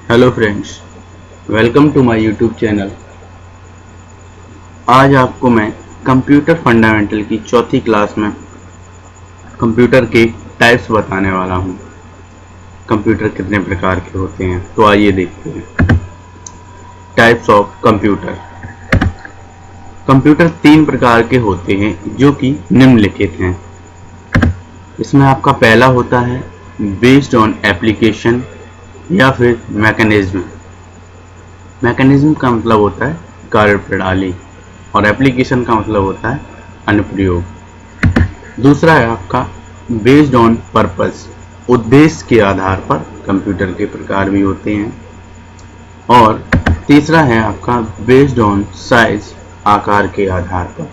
Hello friends, welcome to my YouTube channel. आज आपको मैं कंप्यूटर फंडामेंटल की चौथी क्लास में कंप्यूटर के टाइप्स बताने वाला हूं। कंप्यूटर कितने प्रकार के होते हैं, तो आइए देखते हैं। Types of computer. कंप्यूटर तीन प्रकार के होते हैं जो कि निम्नलिखित हैं। इसमें आपका पहला होता है बेस्ड ऑन एप्लीकेशन या फिर मैकेनिज्म। मैकेनिज्म का मतलब होता है कार्य प्रणाली और एप्लीकेशन का मतलब होता है अनुप्रयोग। दूसरा है आपका बेस्ड ऑन पर्पस, उद्देश्य के आधार पर कंप्यूटर के प्रकार भी होते हैं। और तीसरा है आपका बेस्ड ऑन साइज, आकार के आधार पर।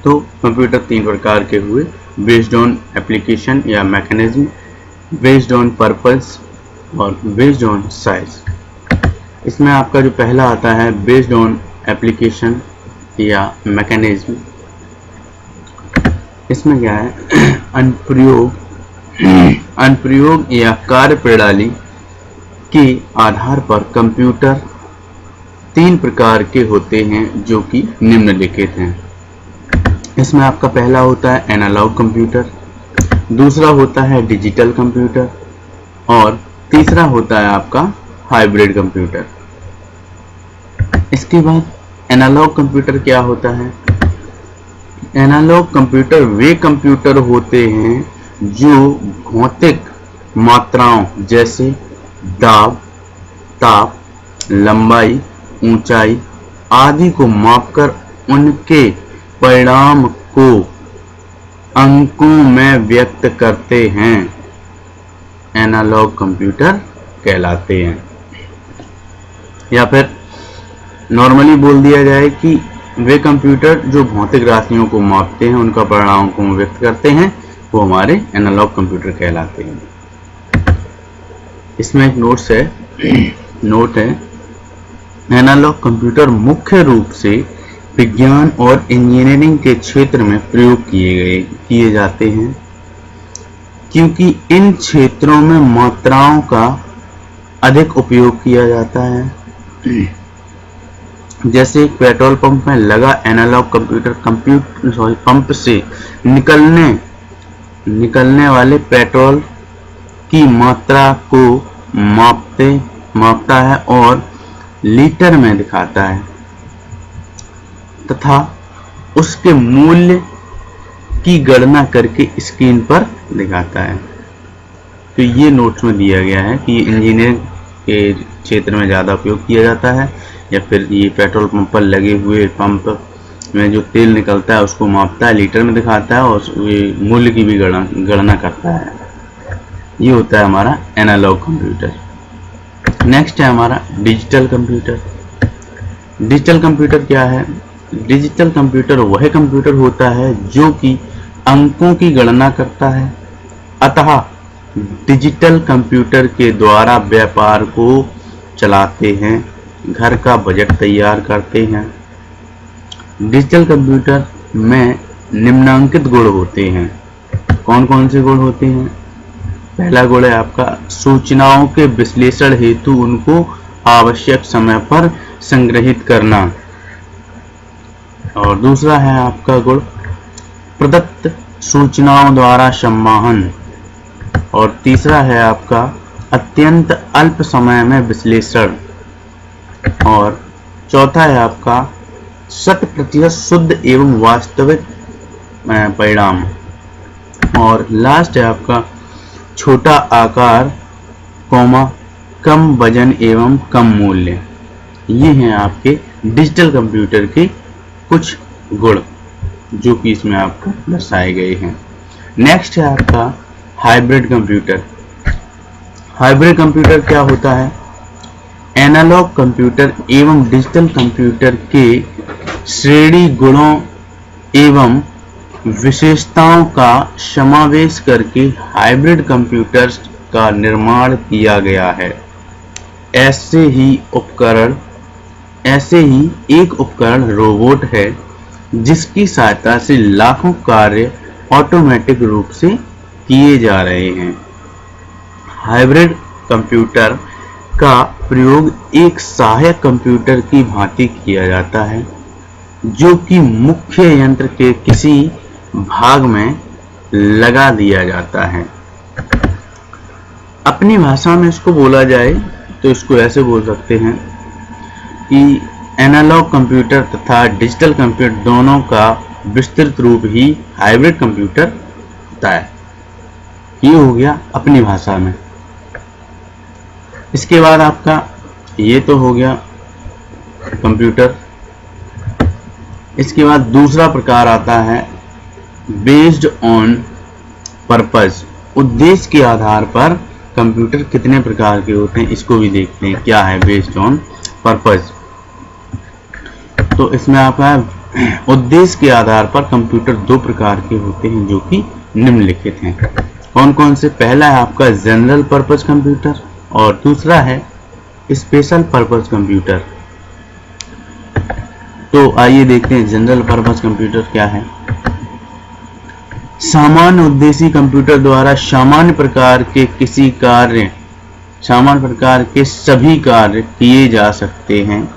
तो कंप्यूटर तीन प्रकार के हुए, बेस्ड ऑन एप्लीकेशन या मैकेनिज्म, बेस्ड ऑन पर्पस और बेस्ड ऑन साइज। इसमें आपका जो पहला आता है बेस्ड ऑन एप्लीकेशन या मैकेनिज्म, इसमें क्या है अनुप्रयोग या कार्य प्रणाली के आधार पर कंप्यूटर तीन प्रकार के होते हैं जो कि निम्नलिखित हैं। इसमें आपका पहला होता है एनालॉग कंप्यूटर, दूसरा होता है डिजिटल कंप्यूटर और तीसरा होता है आपका हाइब्रिड कंप्यूटर। इसके बाद एनालॉग कंप्यूटर क्या होता है? एनालॉग कंप्यूटर वे कंप्यूटर होते हैं जो भौतिक मात्राओं जैसे दाब, ताप, लंबाई, ऊंचाई आदि को मापकर उनके परिणाम को अंकों में व्यक्त करते हैं, एनालॉग कंप्यूटर कहलाते हैं। या फिर नॉर्मली बोल दिया जाए कि वे कंप्यूटर जो भौतिक राशियों को मापते हैं, उनका परिणाम को व्यक्त करते हैं, वो हमारे एनालॉग कंप्यूटर कहलाते हैं। इसमें एक नोट है एनालॉग कंप्यूटर मुख्य रूप से विज्ञान और इंजीनियरिंग के क्षेत्र में प्रयोग किए जाते हैं, क्योंकि इन क्षेत्रों में मात्राओं का अधिक उपयोग किया जाता है। जैसे पेट्रोल पंप में लगा एनालॉग कंप्यूटर पंप से निकलने वाले पेट्रोल की मात्रा को मापता है और लीटर में दिखाता है तथा उसके मूल्य की गणना करके स्क्रीन पर दिखाता है। तो ये नोट्स में दिया गया है कि इंजीनियरिंग के क्षेत्र में ज़्यादा उपयोग किया जाता है, या फिर ये पेट्रोल पंप पर लगे हुए पंप में जो तेल निकलता है उसको मापता है, लीटर में दिखाता है और मूल्य की भी गणना करता है। ये होता है हमारा एनालॉग कंप्यूटर। नेक्स्ट है हमारा डिजिटल कंप्यूटर। डिजिटल कंप्यूटर क्या है? डिजिटल कंप्यूटर वह कंप्यूटर होता है जो कि अंकों की गणना करता है, अतः डिजिटल कंप्यूटर के द्वारा व्यापार को चलाते हैं, घर का बजट तैयार करते हैं। डिजिटल कंप्यूटर में निम्नांकित गुण होते हैं। कौन कौन से गुण होते हैं? पहला गुण है आपका सूचनाओं के विश्लेषण हेतु उनको आवश्यक समय पर संग्रहित करना, और दूसरा है आपका गुण प्रदत्त सूचनाओं द्वारा संवहन, और तीसरा है आपका अत्यंत अल्प समय में विश्लेषण, और चौथा है आपका 100% शुद्ध एवं वास्तविक परिणाम, और लास्ट है आपका छोटा आकार, कम वजन एवं कम मूल्य। ये हैं आपके डिजिटल कंप्यूटर के कुछ गुण जो कि इसमें आपको दर्शाए गए हैं। नेक्स्ट है आपका हाइब्रिड कंप्यूटर। हाइब्रिड कंप्यूटर क्या होता है? एनालॉग कंप्यूटर एवं डिजिटल कंप्यूटर के श्रेणी गुणों एवं विशेषताओं का समावेश करके हाइब्रिड कंप्यूटर्स का निर्माण किया गया है। ऐसे ही एक उपकरण रोबोट है जिसकी सहायता से लाखों कार्य ऑटोमेटिक रूप से किए जा रहे हैं। हाइब्रिड कंप्यूटर का प्रयोग एक सहायक कंप्यूटर की भांति किया जाता है, जो कि मुख्य यंत्र के किसी भाग में लगा दिया जाता है। अपनी भाषा में इसको बोला जाए तो इसको ऐसे बोल सकते हैं कि एनालॉग कंप्यूटर तथा डिजिटल कंप्यूटर दोनों का विस्तृत रूप ही हाइब्रिड कंप्यूटर होता है। ये हो गया अपनी भाषा में। इसके बाद आपका ये तो हो गया कंप्यूटर। इसके बाद दूसरा प्रकार आता है बेस्ड ऑन पर्पस। उद्देश्य के आधार पर कंप्यूटर कितने प्रकार के होते हैं इसको भी देखते हैं। क्या है बेस्ड ऑन पर्पस? तो इसमें आपका उद्देश्य के आधार पर कंप्यूटर दो प्रकार के होते हैं जो कि निम्नलिखित हैं। कौन कौन से? पहला है आपका जनरल पर्पस कंप्यूटर और दूसरा है स्पेशल पर्पस कंप्यूटर। तो आइए देखते हैं जनरल पर्पस कंप्यूटर क्या है। सामान्य उद्देश्य कंप्यूटर द्वारा सामान्य प्रकार के सभी कार्य किए जा सकते हैं,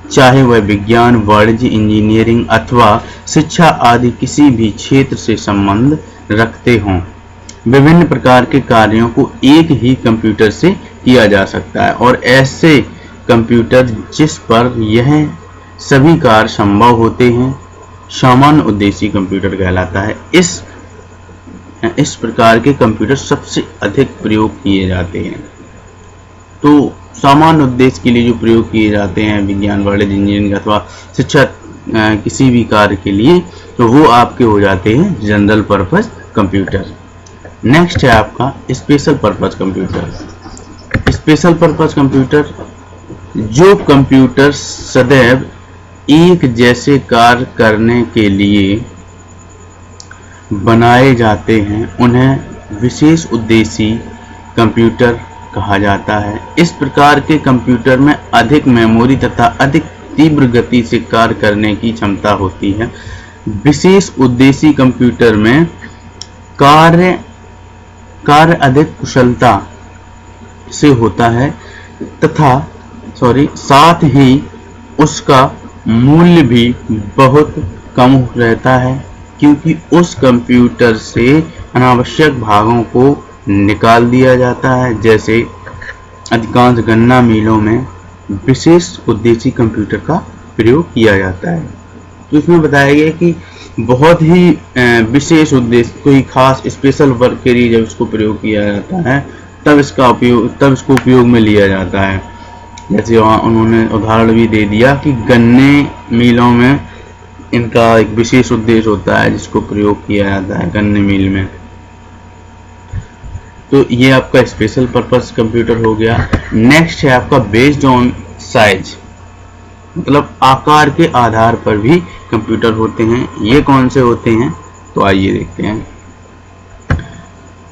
चाहे वह विज्ञान, वाणिज्य, इंजीनियरिंग अथवा शिक्षा आदि किसी भी क्षेत्र से संबंध रखते हों। विभिन्न प्रकार के कार्यों को एक ही कंप्यूटर से किया जा सकता है और ऐसे कंप्यूटर जिस पर यह सभी कार्य संभव होते हैं सामान्य उद्देश्य कंप्यूटर कहलाता है। इस प्रकार के कंप्यूटर सबसे अधिक प्रयोग किए जाते हैं। तो सामान्य उद्देश्य के लिए जो प्रयोग किए जाते हैं विज्ञान, वाणिज्य, इंजीनियरिंग अथवा शिक्षा किसी भी कार्य के लिए, तो वो आपके हो जाते हैं जनरल पर्पस कंप्यूटर। नेक्स्ट है आपका special purpose computer. Special purpose computer जो कंप्यूटर सदैव एक जैसे कार्य करने के लिए बनाए जाते हैं उन्हें विशेष उद्देश्य कंप्यूटर कहा जाता है। इस प्रकार के कंप्यूटर में अधिक मेमोरी तथा अधिक तीव्र गति से कार्य करने की क्षमता होती है। विशेष उद्देश्य कंप्यूटर में कार्य अधिक कुशलता से होता है तथा साथ ही उसका मूल्य भी बहुत कम रहता है, क्योंकि उस कंप्यूटर से अनावश्यक भागों को निकाल दिया जाता है। जैसे अधिकांश गन्ना मिलों में विशेष उद्देश्य कंप्यूटर का प्रयोग किया जाता है। तो इसमें बताया गया कि बहुत ही विशेष उद्देश्य, कोई खास स्पेशल वर्क के लिए जब इसको प्रयोग किया जाता है तब इसको उपयोग में लिया जाता है। जैसे वहाँ उन्होंने उदाहरण भी दे दिया कि गन्ने मिलों में इनका एक विशेष उद्देश्य होता है जिसको प्रयोग किया जाता है गन्ने मिल में। तो ये आपका स्पेशल पर्पस कंप्यूटर हो गया। नेक्स्ट है आपका बेस्ड ऑन साइज, मतलब आकार के आधार पर भी कंप्यूटर होते हैं। ये कौन से होते हैं? तो आइए देखते हैं।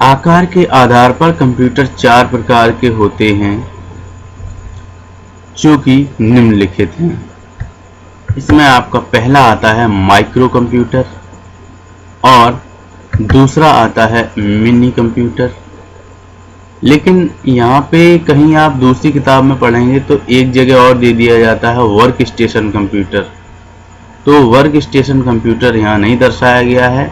आकार के आधार पर कंप्यूटर चार प्रकार के होते हैं जो कि निम्नलिखित हैं। इसमें आपका पहला आता है माइक्रो कंप्यूटर और दूसरा आता है मिनी कंप्यूटर। लेकिन यहाँ पे कहीं आप दूसरी किताब में पढ़ेंगे तो एक जगह और दे दिया जाता है वर्क स्टेशन कंप्यूटर। तो वर्क स्टेशन कंप्यूटर यहाँ नहीं दर्शाया गया है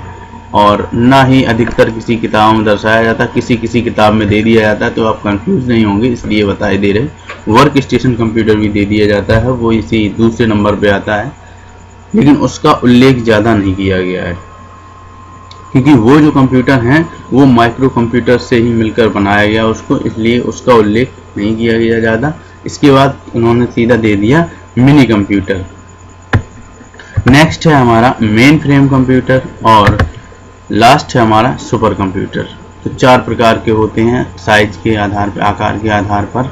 और ना ही अधिकतर किसी किताब में दर्शाया जाता, किसी किताब में दे दिया जाता है, तो आप कंफ्यूज नहीं होंगे इसलिए बताए दे रहे। वर्क स्टेशन कंप्यूटर भी दे दिया जाता है, वो इसी दूसरे नंबर पे आता है, लेकिन उसका उल्लेख ज़्यादा नहीं किया गया है क्योंकि वो जो कंप्यूटर हैं वो माइक्रो कंप्यूटर से ही मिलकर बनाया गया उसको, इसलिए उसका उल्लेख नहीं किया गया ज़्यादा। इसके बाद उन्होंने सीधा दे दिया मिनी कंप्यूटर। नेक्स्ट है हमारा मेन फ्रेम कंप्यूटर और लास्ट है हमारा सुपर कंप्यूटर। तो चार प्रकार के होते हैं साइज के आधार पर, आकार के आधार पर।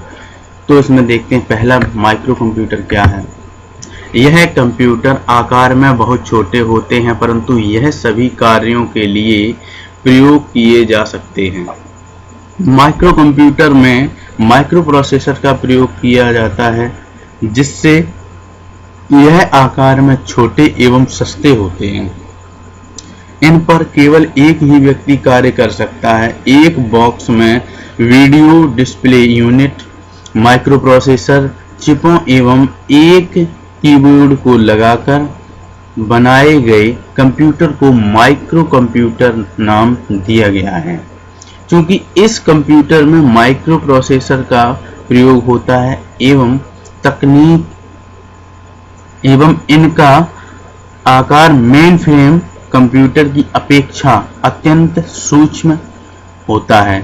तो इसमें देखते हैं पहला माइक्रो कंप्यूटर क्या है। यह कंप्यूटर आकार में बहुत छोटे होते हैं परंतु यह सभी कार्यों के लिए प्रयोग किए जा सकते हैं। माइक्रो कंप्यूटर में माइक्रो प्रोसेसर का प्रयोग किया जाता है जिससे यह आकार में छोटे एवं सस्ते होते हैं। इन पर केवल एक ही व्यक्ति कार्य कर सकता है। एक बॉक्स में video display unit micro processor चिपों एवं एक कीबोर्ड को लगाकर बनाए गए कंप्यूटर को माइक्रो कंप्यूटर नाम दिया गया है। क्योंकि इस कंप्यूटर में माइक्रो प्रोसेसर का प्रयोग होता है एवं तकनीक एवं इनका आकार मेन फ्रेम कंप्यूटर की अपेक्षा अत्यंत सूक्ष्म होता है,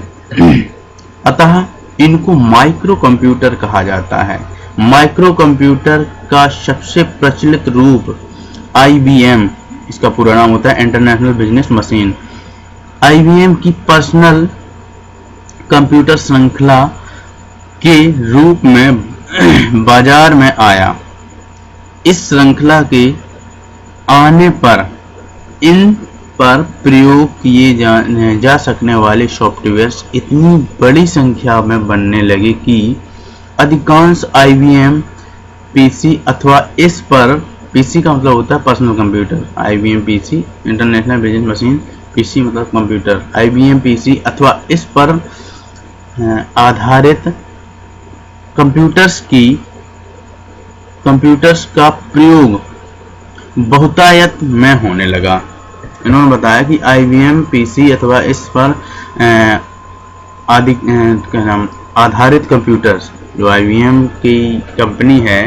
अतः इनको माइक्रो कंप्यूटर कहा जाता है। माइक्रो कंप्यूटर का सबसे प्रचलित रूप IBM, इसका पूरा नाम होता है इंटरनेशनल बिजनेस मशीन, IBM की पर्सनल कंप्यूटर श्रृंखला के रूप में बाजार में आया। इस श्रृंखला के आने पर इन पर प्रयोग किए जा सकने वाले सॉफ्टवेयर्स इतनी बड़ी संख्या में बनने लगे कि अधिकांश IBM PC अथवा इस पर, PC का मतलब होता है personal computer, IBM PC international business machine, PC मतलब कंप्यूटर, IBM PC अथवा इस पर आधारित कंप्यूटर्स का प्रयोग बहुतायत में होने लगा। इन्होंने बताया कि IBM PC अथवा इस पर आधारित कंप्यूटर्स, जो IBM की कंपनी है,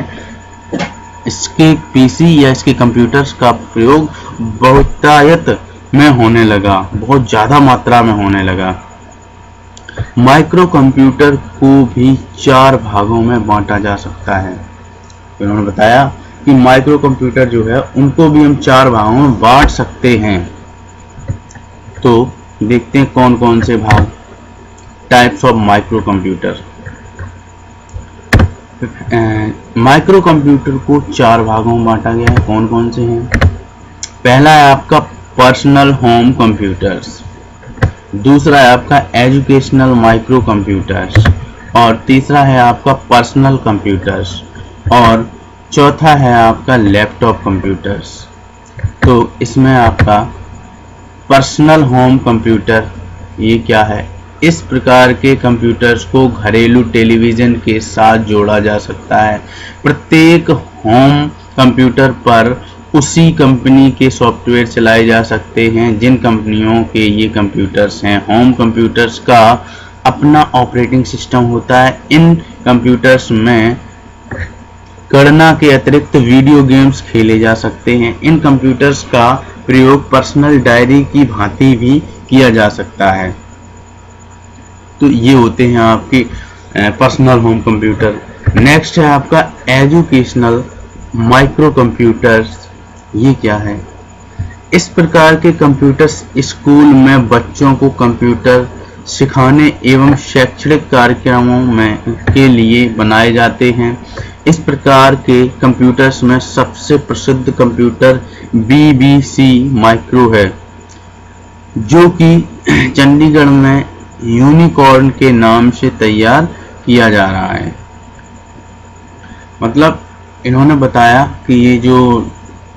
इसके PC या इसके कंप्यूटर्स का प्रयोग बहुतायत में होने लगा, बहुत ज़्यादा मात्रा में होने लगा। माइक्रो कंप्यूटर को भी 4 भागों में बांटा जा सकता है। इन्होंने बताया कि माइक्रो कंप्यूटर जो है उनको भी हम 4 भागों में बांट सकते हैं। तो देखते हैं कौन कौन से भाग। Types of micro computer. Micro computer को 4 भागों में बांटा गया है। कौन कौन से हैं? पहला है आपका पर्सनल होम कंप्यूटर्स, दूसरा है आपका एजुकेशनल माइक्रो कंप्यूटर्स, और तीसरा है आपका पर्सनल कंप्यूटर्स, और चौथा है आपका लैपटॉप कंप्यूटर्स। तो इसमें आपका पर्सनल होम कंप्यूटर ये क्या है? इस प्रकार के कंप्यूटर्स को घरेलू टेलीविज़न के साथ जोड़ा जा सकता है। प्रत्येक होम कंप्यूटर पर उसी कंपनी के सॉफ्टवेयर चलाए जा सकते हैं जिन कंपनियों के ये कंप्यूटर्स हैं। होम कंप्यूटर्स का अपना ऑपरेटिंग सिस्टम होता है। इन कंप्यूटर्स में गणना के अतिरिक्त वीडियो गेम्स खेले जा सकते हैं। इन कंप्यूटर्स का प्रयोग पर्सनल डायरी की भांति भी किया जा सकता है। तो ये होते हैं आपके पर्सनल होम कंप्यूटर। नेक्स्ट है आपका एजुकेशनल माइक्रो कंप्यूटर्स। ये क्या है? इस प्रकार के कंप्यूटर्स स्कूल में बच्चों को कंप्यूटर सिखाने एवं शैक्षणिक कार्यक्रमों में के लिए बनाए जाते हैं। इस प्रकार के कंप्यूटर्स में सबसे प्रसिद्ध कंप्यूटर BBC माइक्रो है, जो कि चंडीगढ़ में यूनिकॉर्न के नाम से तैयार किया जा रहा है। मतलब इन्होंने बताया कि ये जो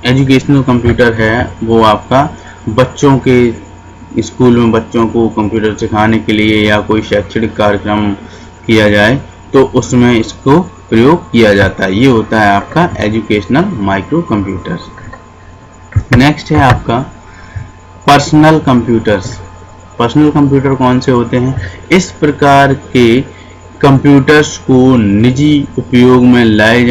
एजुकेशनल कंप्यूटर है वो आपका बच्चों के स्कूल में बच्चों को कंप्यूटर सिखाने के लिए या कोई शैक्षणिक कार्यक्रम किया जाए तो उसमें इसको प्रयोग किया जाता है। ये होता है आपका एजुकेशनल माइक्रो कंप्यूटर्स। नेक्स्ट है आपका पर्सनल कंप्यूटर्स। पर्सनल कंप्यूटर कौन से होते हैं? इस प्रकार के कंप्यूटर्स को निजी उपयोग में लाए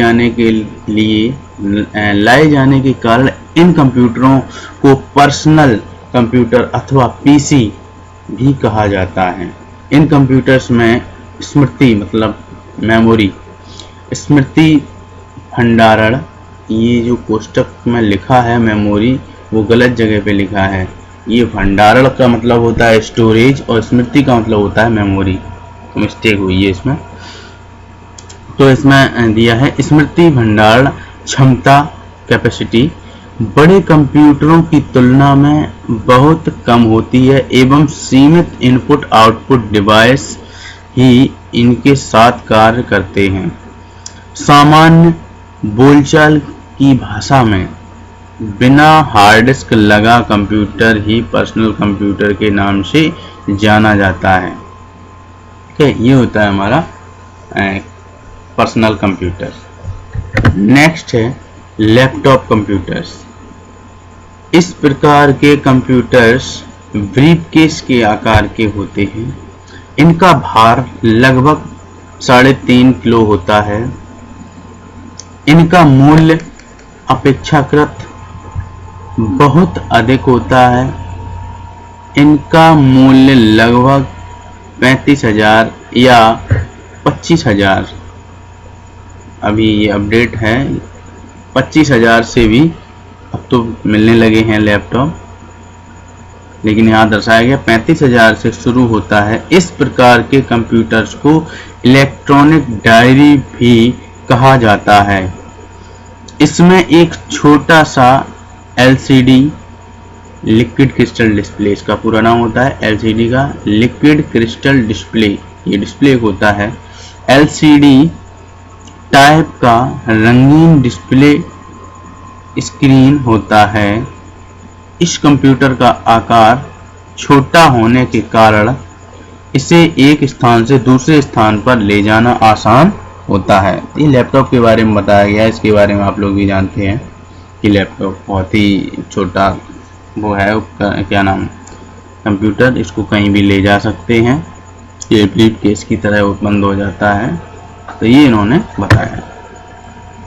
जाने के कारण इन कंप्यूटरों को पर्सनल कंप्यूटर अथवा PC भी कहा जाता है। इन कंप्यूटर्स में स्मृति मतलब मेमोरी, स्मृति भंडारण, ये जो कोष्टक में लिखा है मेमोरी वो गलत जगह पे लिखा है। ये भंडारण का मतलब होता है स्टोरेज और स्मृति का मतलब होता है मेमोरी, तो मिस्टेक हुई है इसमें। तो इसमें दिया है स्मृति भंडारण क्षमता कैपेसिटी बड़े कंप्यूटरों की तुलना में बहुत कम होती है एवं सीमित इनपुट आउटपुट डिवाइस ही इनके साथ कार्य करते हैं। सामान्य बोलचाल की भाषा में बिना हार्ड डिस्क लगा कंप्यूटर ही पर्सनल कंप्यूटर के नाम से जाना जाता है। ठीक है, ये होता है हमारा पर्सनल कंप्यूटर। नेक्स्ट है लैपटॉप कंप्यूटर्स। इस प्रकार के कंप्यूटर्स ब्रीफकेस के आकार के होते हैं। इनका भार लगभग 3.5 किलो होता है। इनका मूल्य अपेक्षाकृत बहुत अधिक होता है। इनका मूल्य लगभग 35,000 या 25,000, अभी ये अपडेट है, 25,000 से भी अब तो मिलने लगे हैं लैपटॉप, लेकिन यहाँ दर्शाया गया 35,000 से शुरू होता है। इस प्रकार के कंप्यूटर्स को इलेक्ट्रॉनिक डायरी भी कहा जाता है। इसमें एक छोटा सा LCD लिक्विड क्रिस्टल डिस्प्ले, इसका पूरा नाम होता है LCD का लिक्विड क्रिस्टल डिस्प्ले, ये डिस्प्ले होता है। LCD टाइप का रंगीन डिस्प्ले स्क्रीन होता है। इस कंप्यूटर का आकार छोटा होने के कारण इसे एक स्थान से दूसरे स्थान पर ले जाना आसान होता है। ये लैपटॉप के बारे में बताया गया है। इसके बारे में आप लोग भी जानते हैं कि लैपटॉप बहुत ही छोटा वो है, क्या नाम, कंप्यूटर, इसको कहीं भी ले जा सकते हैं। ये ब्रीफकेस की तरह वो बंद हो जाता है। तो ये इन्होंने बताया।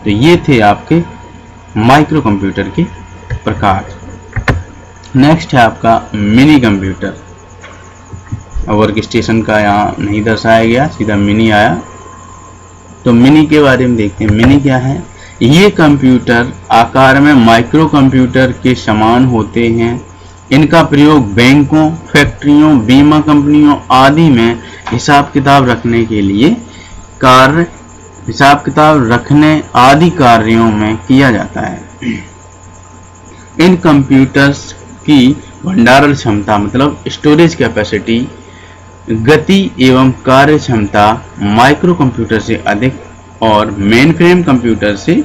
तो ये थे आपके माइक्रो कंप्यूटर के प्रकार। नेक्स्ट है आपका मिनी कंप्यूटर। वर्क स्टेशन का यहाँ नहीं दर्शाया गया, सीधा मिनी आया। तो मिनी के बारे में देखते हैं। मिनी क्या है? ये कंप्यूटर आकार में माइक्रो कंप्यूटर के समान होते हैं। इनका प्रयोग बैंकों, फैक्ट्रियों, बीमा कंपनियों आदि में हिसाब किताब रखने के लिए हिसाब किताब रखने आदि कार्यों में किया जाता है। इन कंप्यूटर्स की भंडारण क्षमता मतलब स्टोरेज कैपेसिटी, गति एवं कार्य क्षमता माइक्रो कंप्यूटर से अधिक और मेनफ्रेम कंप्यूटर से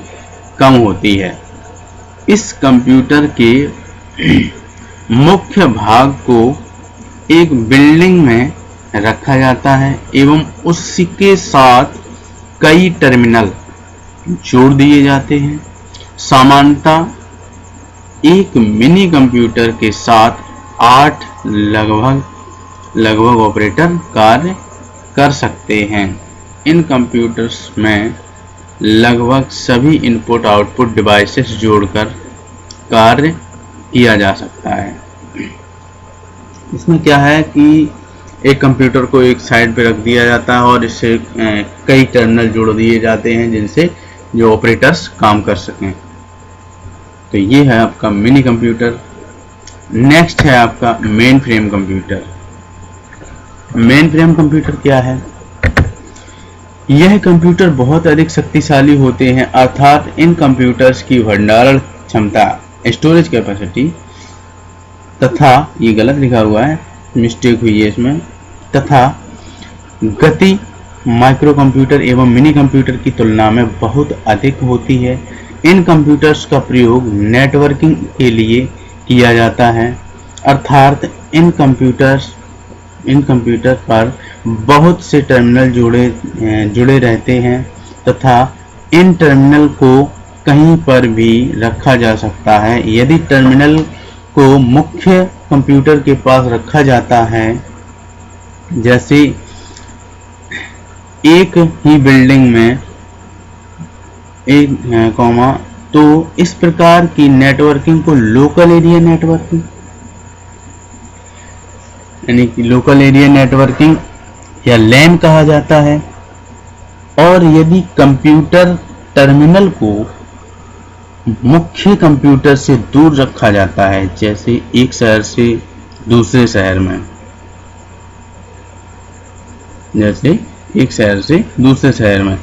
कम होती है। इस कंप्यूटर के मुख्य भाग को एक बिल्डिंग में रखा जाता है एवं उसके साथ कई टर्मिनल जोड़ दिए जाते हैं। सामान्यतः एक मिनी कंप्यूटर के साथ 8 लगभग ऑपरेटर कार्य कर सकते हैं। इन कंप्यूटर्स में लगभग सभी इनपुट आउटपुट डिवाइसेस जोड़कर कार्य किया जा सकता है। इसमें क्या है कि एक कंप्यूटर को एक साइड पे रख दिया जाता है और इससे कई टर्मिनल जोड़ दिए जाते हैं जिनसे जो ऑपरेटर्स काम कर सकें। तो ये है आपका मिनी कंप्यूटर। नेक्स्ट है आपका main frame computer. Main frame computer क्या है? यह कंप्यूटर बहुत अधिक शक्तिशाली होते हैं, अर्थात इन कंप्यूटर्स की भंडारण क्षमता, स्टोरेज कैपेसिटी तथा, ये गलत लिखा हुआ है, मिस्टेक हुई है इसमें, तथा गति माइक्रो कंप्यूटर एवं मिनी कंप्यूटर की तुलना में बहुत अधिक होती है। इन कंप्यूटर्स का प्रयोग नेटवर्किंग के लिए किया जाता है, अर्थात इन कंप्यूटर पर बहुत से टर्मिनल जुड़े रहते हैं तथा इन टर्मिनल को कहीं पर भी रखा जा सकता है। यदि टर्मिनल को मुख्य कंप्यूटर के पास रखा जाता है, जैसे एक ही बिल्डिंग में तो इस प्रकार की नेटवर्किंग को लोकल एरिया नेटवर्किंग यानी कि लोकल एरिया नेटवर्किंग या लैन कहा जाता है। और यदि कंप्यूटर टर्मिनल को मुख्य कंप्यूटर से दूर रखा जाता है, जैसे एक शहर से दूसरे शहर में,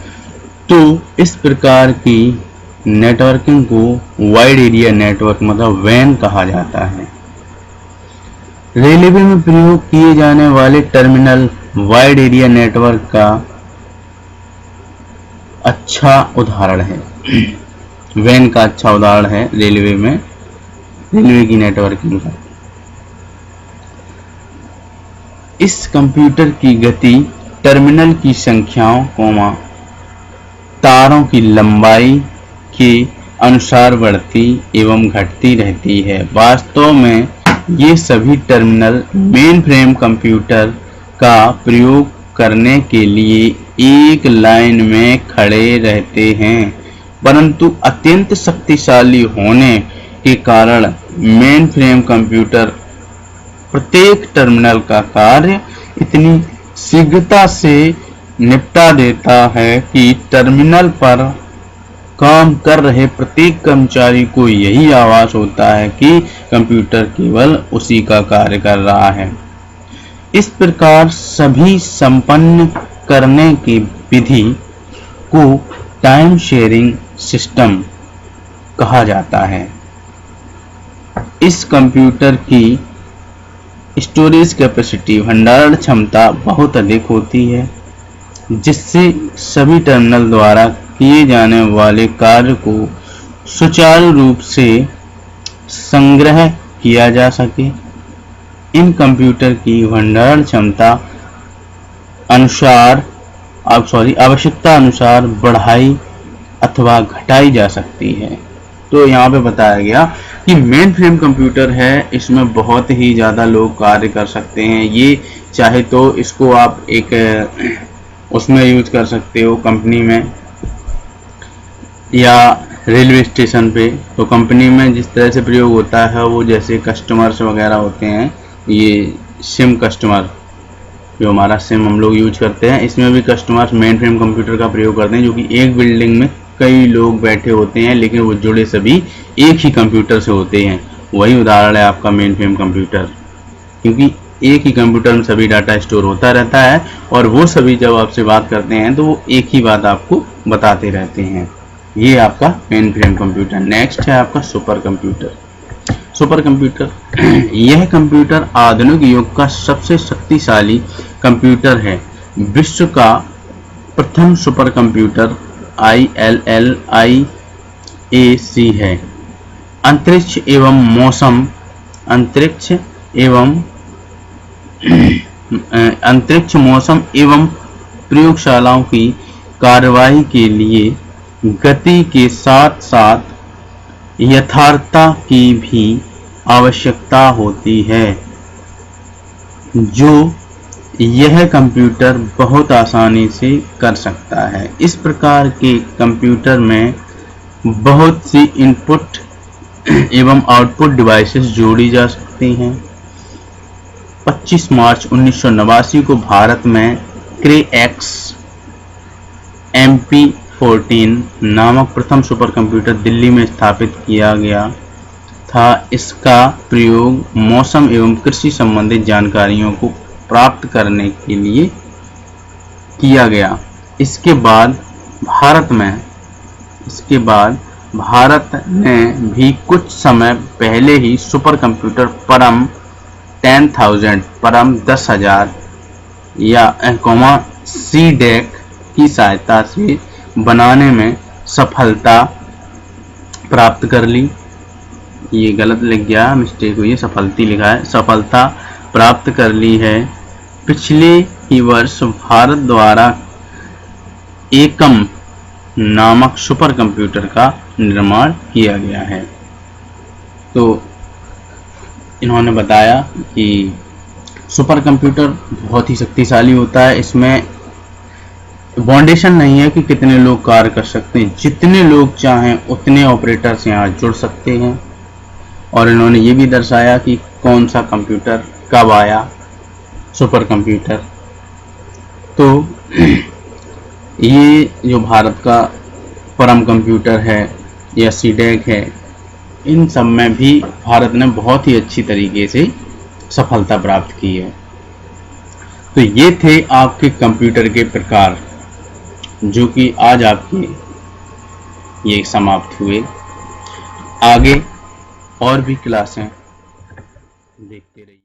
तो इस प्रकार की नेटवर्किंग को वाइड एरिया नेटवर्क मतलब वैन कहा जाता है। रेलवे में प्रयोग किए जाने वाले टर्मिनल वाइड एरिया नेटवर्क का अच्छा उदाहरण है। वैन का अच्छा उदाहरण है रेलवे की नेटवर्किंग का। इस कंप्यूटर की गति टर्मिनल की संख्याओं तारों की लंबाई के अनुसार बढ़ती एवं घटती रहती है। वास्तव में ये सभी टर्मिनल मेन फ्रेम कंप्यूटर का प्रयोग करने के लिए एक लाइन में खड़े रहते हैं, परंतु अत्यंत शक्तिशाली होने के कारण मेन फ्रेम कंप्यूटर प्रत्येक टर्मिनल का कार्य इतनी शीघ्रता से निपटा देता है कि टर्मिनल पर काम कर रहे प्रत्येक कर्मचारी को यही आभास होता है कि कंप्यूटर केवल उसी का कार्य कर रहा है। इस प्रकार सभी संपन्न करने की विधि को टाइम शेयरिंग सिस्टम कहा जाता है। इस कंप्यूटर की स्टोरेज कैपेसिटी भंडारण क्षमता बहुत अधिक होती है, जिससे सभी टर्मिनल द्वारा किए जाने वाले कार्य को सुचारू रूप से संग्रह किया जा सके। इन कंप्यूटर की भंडारण क्षमता आवश्यकता अनुसार बढ़ाई अथवा घटाई जा सकती है। तो यहाँ पे बताया गया कि मेन फ्रेम कंप्यूटर है, इसमें बहुत ही ज़्यादा लोग कार्य कर सकते हैं। ये चाहे तो इसको आप एक उसमें यूज कर सकते हो कंपनी में या रेलवे स्टेशन पे। तो कंपनी में जिस तरह से प्रयोग होता है वो जैसे कस्टमर्स वगैरह होते हैं, ये सिम कस्टमर जो हमारा सिम हम लोग यूज करते हैं, इसमें भी कस्टमर्स मेन फ्रेम कंप्यूटर का प्रयोग करते हैं, जो कि एक बिल्डिंग में कई लोग बैठे होते हैं लेकिन वो जुड़े सभी एक ही कंप्यूटर से होते हैं। वही उदाहरण है आपका मेन फ्रेम कंप्यूटर, क्योंकि एक ही कंप्यूटर में सभी डाटा स्टोर होता रहता है और वो सभी जब आपसे बात करते हैं तो वो एक ही बात आपको बताते रहते हैं। ये आपका मेन फ्रेम कंप्यूटर। नेक्स्ट है आपका सुपर कंप्यूटर। सुपर कंप्यूटर यह कंप्यूटर आधुनिक युग का सबसे शक्तिशाली कंप्यूटर है। विश्व का प्रथम सुपर कंप्यूटर ILLIAC है। अंतरिक्ष मौसम एवं प्रयोगशालाओं की कार्यवाही के लिए गति के साथ साथ यथार्थता की भी आवश्यकता होती है, जो यह कंप्यूटर बहुत आसानी से कर सकता है। इस प्रकार के कंप्यूटर में बहुत सी इनपुट एवं आउटपुट डिवाइसेस जोड़ी जा सकती हैं। 25 मार्च 1989 को भारत में क्रेएक्स MP14 नामक प्रथम सुपर कंप्यूटर दिल्ली में स्थापित किया गया था। इसका प्रयोग मौसम एवं कृषि संबंधित जानकारियों को प्राप्त करने के लिए किया गया। इसके बाद भारत ने भी कुछ समय पहले ही सुपर कंप्यूटर परम 10,000 या CDEC की सहायता से बनाने में सफलता प्राप्त कर ली। ये गलत लिख गया, मिस्टेक हुई है, सफलती लिखा है, सफलता प्राप्त कर ली है। पिछले ही वर्ष भारत द्वारा एकम नामक सुपर कंप्यूटर का निर्माण किया गया है। तो इन्होंने बताया कि सुपर कंप्यूटर बहुत ही शक्तिशाली होता है। इसमें बाउंडेशन नहीं है कि कितने लोग कार्य कर सकते हैं, जितने लोग चाहें उतने ऑपरेटर्स यहाँ जुड़ सकते हैं। और इन्होंने ये भी दर्शाया कि कौन सा कंप्यूटर कब आया, सुपर कंप्यूटर। तो ये जो भारत का परम कंप्यूटर है या CDEC है, इन सब में भी भारत ने बहुत ही अच्छी तरीके से सफलता प्राप्त की है। तो ये थे आपके कंप्यूटर के प्रकार, जो कि आज आपके ये समाप्त हुए। आगे और भी क्लासें